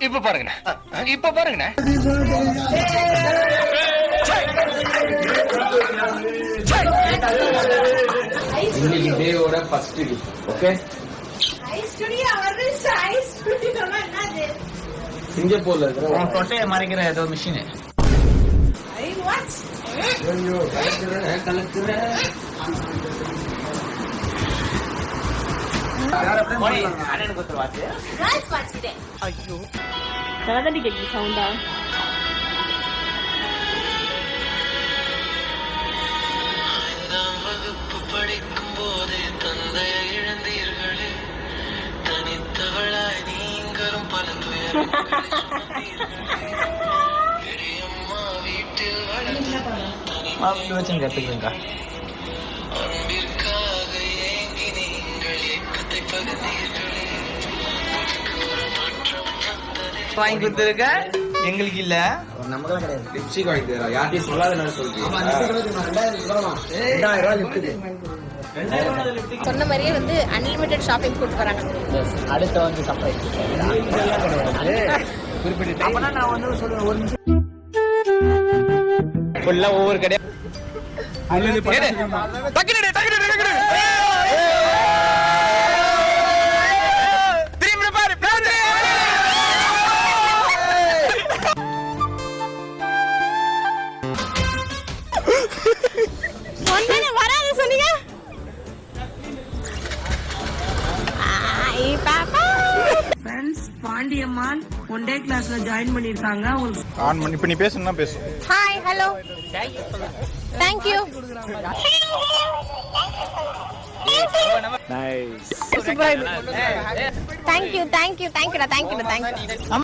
இப்ப பாருங்கண்ணே, இப்ப பாருங்கண்ணே. இன்னைக்கு டேவோட ஃபர்ஸ்ட் டே. ஓகே, சிங்கப்பூர்ல இருக்கிற தொட்டையை மறைக்கிற ஏதோ மிஷின். ஐயோ கலதண்டி கேக்குது சவுண்டா. படிக்கும் போதே தந்தை இழந்தீர்களே, தனித்தவளாய் நீங்களும் பல துயரம்மா வீட்டில் வளர்ந்து கத்துக்கா. அன்பிற்காக ஏங்கி நீங்கள் ஏக்கத்தை பகிர்ந்தீர்களே, ஒரு மாற்றம் வந்ததே. வாங்கி கொடுத்துருக்க எங்களுக்கு இல்ல. நமக்கெல்லாம் கிடையாது. லிப்ஸ்டிக் வாங்கி தரா, யார்ட்டையும் சொல்லாத சொல்றீங்க. 2000 லிப்ஸ்டிக் சொன்ன மாதிரியே வந்து அன்லிமிட்டெட் ஷாப்பிங் கூட்டு வராங்க. அடுத்த வந்து சர்ப்ரைஸ் குறிப்பிட்டு. அப்பனா நான் வந்து சொல்லுவேன், ஒரு நிமிஷம் ஃபுல்லா ஒவ்வொரு கடையா வராது சொன்னீங்க. பாண்டியம்மாள் ஒன் டே கிளாஸ்ல ஜாயின் பண்ணிருக்காங்க. ஆன் பண்ணி இப்ப நீ பேசணும்னா பேசு. Hi hello thank you. Thank you thank you thank you thank you thank you.